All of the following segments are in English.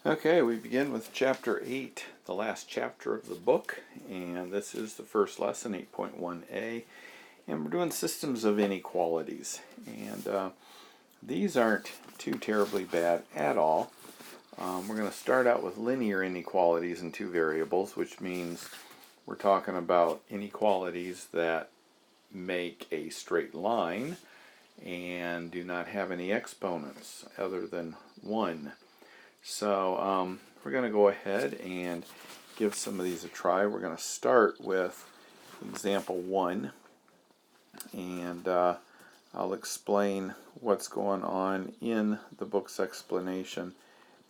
Okay, we begin with Chapter 8, the last chapter of the book, and this is the first lesson, 8.1a, and we're doing systems of inequalities. And these aren't too terribly bad at all. We're going to start out with linear inequalities in two variables, which means we're talking about inequalities that make a straight line and do not have any exponents other than 1. So we're going to go ahead and give some of these a try. We're going to start with example 1, and I'll explain what's going on in the book's explanation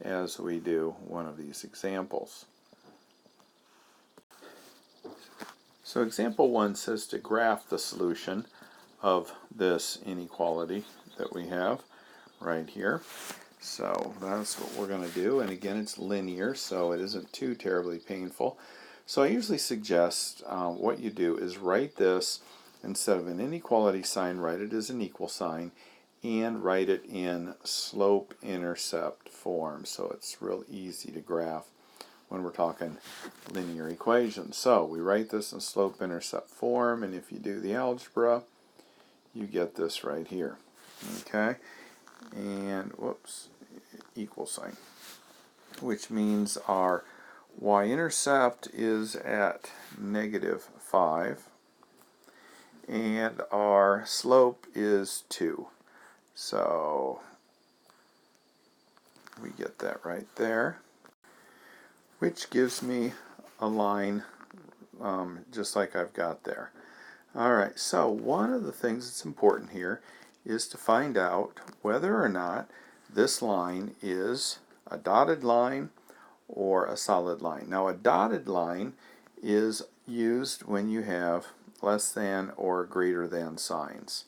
as we do one of these examples. So example 1 says to graph the solution of this inequality that we have right here. So that's what we're going to do, and again it's linear, so it isn't too terribly painful. So I usually suggest what you do is write this, instead of an inequality sign, write it as an equal sign, and write it in slope-intercept form, so it's real easy to graph when we're talking linear equations. So we write this in slope-intercept form, and if you do the algebra, you get this right here. Okay? And whoops, equal sign, which means our y-intercept is at -5 and our slope is 2. So we get that right there, which gives me a line just like I've got there. Alright, so one of the things that's important here is to find out whether or not this line is a dotted line or a solid line. Now a dotted line is used when you have less than or greater than signs.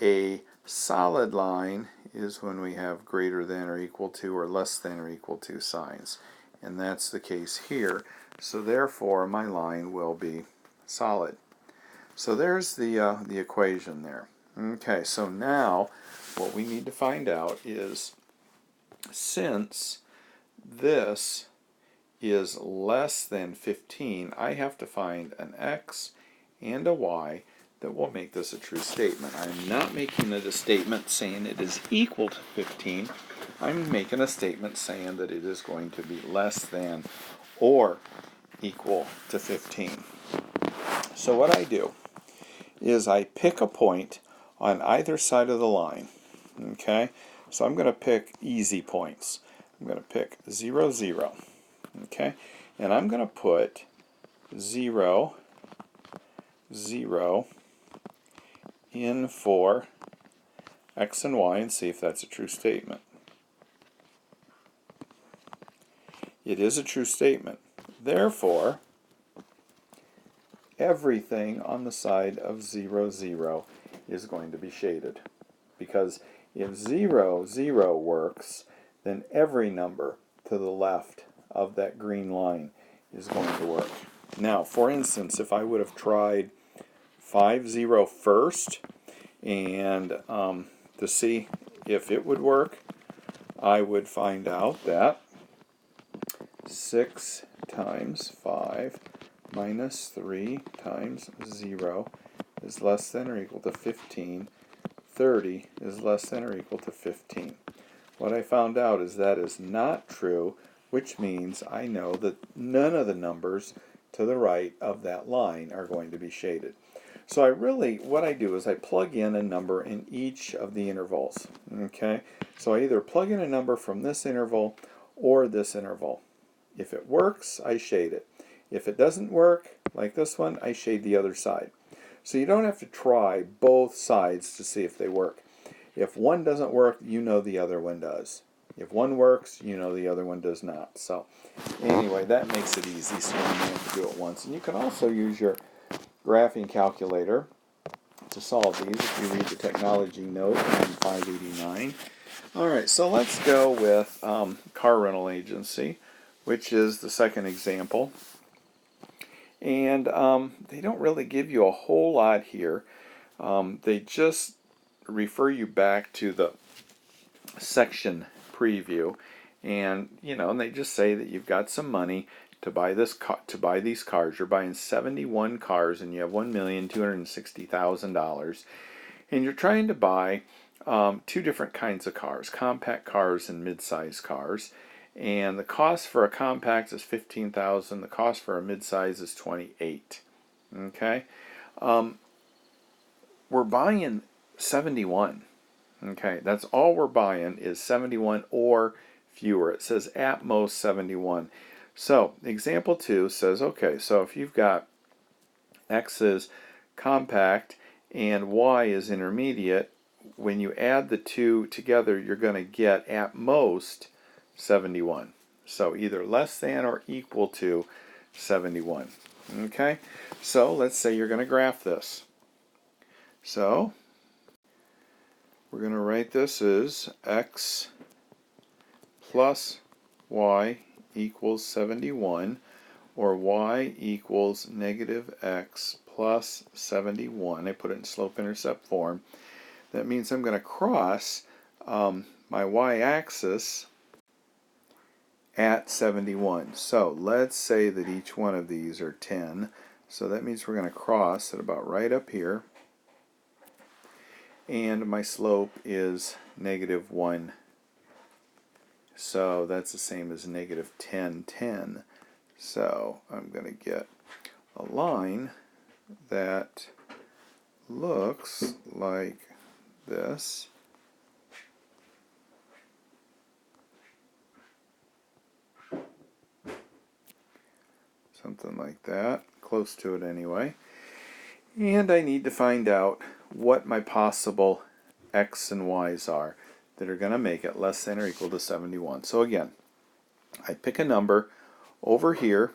A solid line is when we have greater than or equal to or less than or equal to signs. And that's the case here. So therefore my line will be solid. So there's the equation there. Okay, so now what we need to find out is, since this is less than 15, I have to find an x and a y that will make this a true statement. I'm not making it a statement saying it is equal to 15. I'm making a statement saying that it is going to be less than or equal to 15. So what I do is I pick a point on either side of the line. Okay, so I'm going to pick easy points. I'm going to pick 0, 0. Okay, and I'm going to put 0, 0 in for x and y and see if that's a true statement. It is a true statement. Therefore, everything on the side of 0, 0 is going to be shaded. Because if 0, 0 works, then every number to the left of that green line is going to work. Now, for instance, if I would have tried 5, 0 first, and to see if it would work, I would find out that 6 times 5 minus 3 times 0 is less than or equal to 15. 30 is less than or equal to 15. What I found out is that is not true, which means I know that none of the numbers to the right of that line are going to be shaded. So what I do is I plug in a number in each of the intervals. Okay, so I either plug in a number from this interval or this interval. If it works, I shade it. If it doesn't work, like this one, I shade the other side. So you don't have to try both sides to see if they work. If one doesn't work, you know the other one does. If one works, you know the other one does not. So anyway, that makes it easy, so you only have to do it once. And you can also use your graphing calculator to solve these if you read the technology note on 589. Alright, so let's go with car rental agency, which is the second example. And they don't really give you a whole lot here. They just refer you back to the section preview And and they just say that you've got some money to buy these cars. You're buying 71 cars, and you have $1,260,000, and you're trying to buy two different kinds of cars: compact cars and mid-size cars. And the cost for a compact is $15,000. The cost for a mid-size is $28,000. Okay, we're buying 71. Okay, that's all we're buying is 71 or fewer. It says at most 71. So example 2 says, okay, so if you've got X is compact and Y is intermediate, when you add the two together, you're going to get at most 71. So either less than or equal to 71. Okay, so let's say you're going to graph this. So we're going to write this as X plus Y equals 71, or Y equals negative X plus 71. I put it in slope-intercept form. That means I'm going to cross my y-axis at 71. So let's say that each one of these are 10. So that means we're going to cross at about right up here. And my slope is negative 1. So that's the same as negative 10, 10. So I'm going to get a line that looks like this. Something like that, close to it anyway. And I need to find out what my possible X and Y's are that are going to make it less than or equal to 71. So again, I pick a number over here,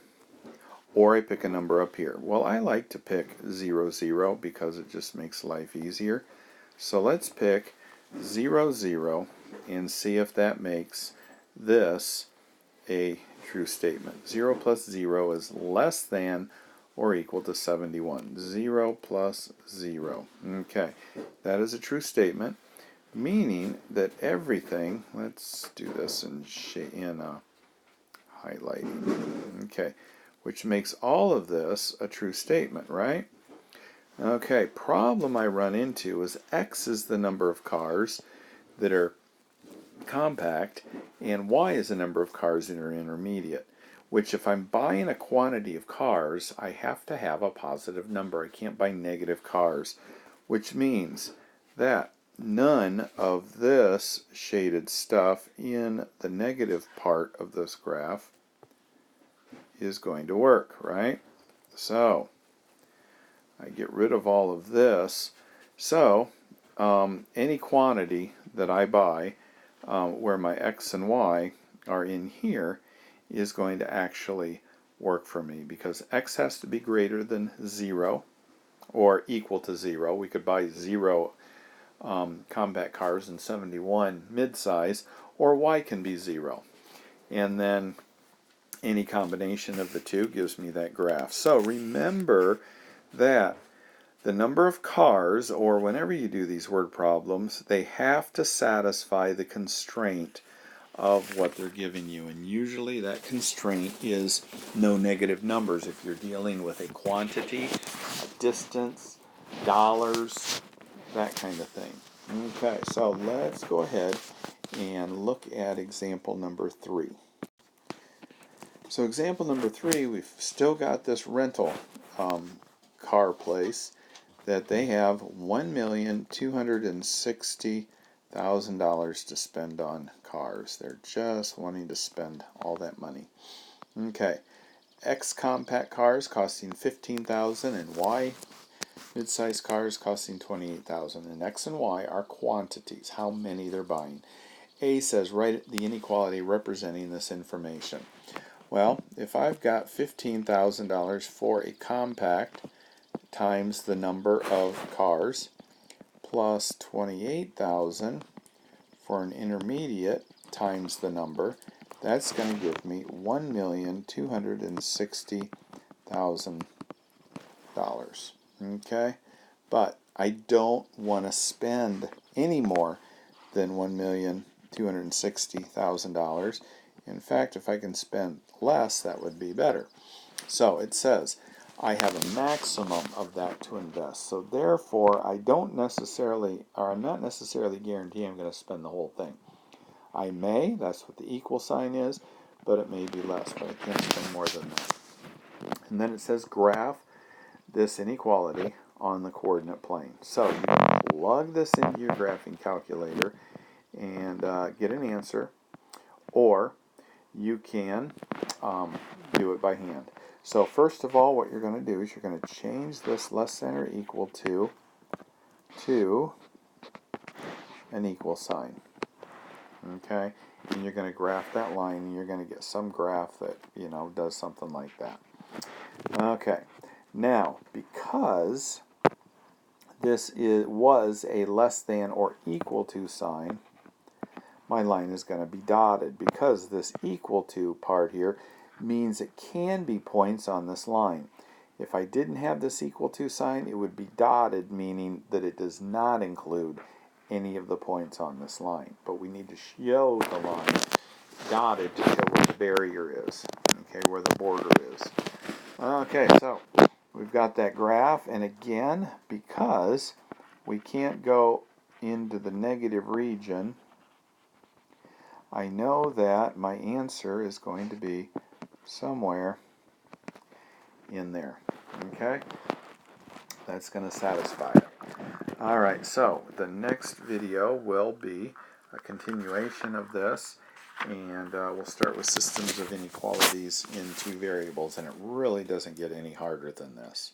or I pick a number up here. Well, I like to pick 0, 0 because it just makes life easier. So let's pick 0, 0 and see if that makes this a true statement. 0 plus 0 is less than or equal to 71. 0 plus 0. Okay, that is a true statement, meaning that everything, let's do this in highlighting, okay, which makes all of this a true statement, right? Okay, problem I run into is X is the number of cars that are compact, and Y is the number of cars that are intermediate, which if I'm buying a quantity of cars, I have to have a positive number. I can't buy negative cars, which means that none of this shaded stuff in the negative part of this graph is going to work, right? So I get rid of all of this. So any quantity that I buy where my X and Y are in here is going to actually work for me, because X has to be greater than 0 or equal to 0. We could buy 0 compact cars and 71 mid-size, or Y can be 0. And then any combination of the two gives me that graph. So remember that the number of cars, or whenever you do these word problems, they have to satisfy the constraint of what they're giving you. And usually that constraint is no negative numbers if you're dealing with a quantity, a distance, dollars, that kind of thing. Okay, so let's go ahead and look at example number 3. So example number 3, we've still got this rental car place that they have $1,260,000 to spend on cars. They're just wanting to spend all that money. Okay, X compact cars costing $15,000 and Y mid-size cars costing $28,000. And X and Y are quantities, how many they're buying. A says write the inequality representing this information. Well, if I've got $15,000 for a compact times the number of cars plus 28,000 for an intermediate times the number, that's going to give me $1,260,000. Okay, but I don't want to spend any more than $1,260,000. $260,000. In fact, if I can spend less, that would be better. So it says I have a maximum of that to invest. So therefore, I'm not necessarily guaranteeing I'm going to spend the whole thing. I may, that's what the equal sign is, but it may be less, but I can't spend more than that. And then it says graph this inequality on the coordinate plane. So you can plug this into your graphing calculator and get an answer, or you can do it by hand. So first of all, what you're going to do is you're going to change this less than or equal to an equal sign. Okay, and you're going to graph that line, and you're going to get some graph that, you know, does something like that. Okay, now because this was a less than or equal to sign, my line is going to be dotted, because this equal to part here means it can be points on this line. If I didn't have this equal to sign, it would be dotted, meaning that it does not include any of the points on this line. But we need to show the line dotted to show where the barrier is, okay, where the border is. Okay, so we've got that graph, and again, because we can't go into the negative region, I know that my answer is going to be somewhere in there. Okay? That's going to satisfy it. Alright, so the next video will be a continuation of this, and we'll start with systems of inequalities in two variables, and it really doesn't get any harder than this.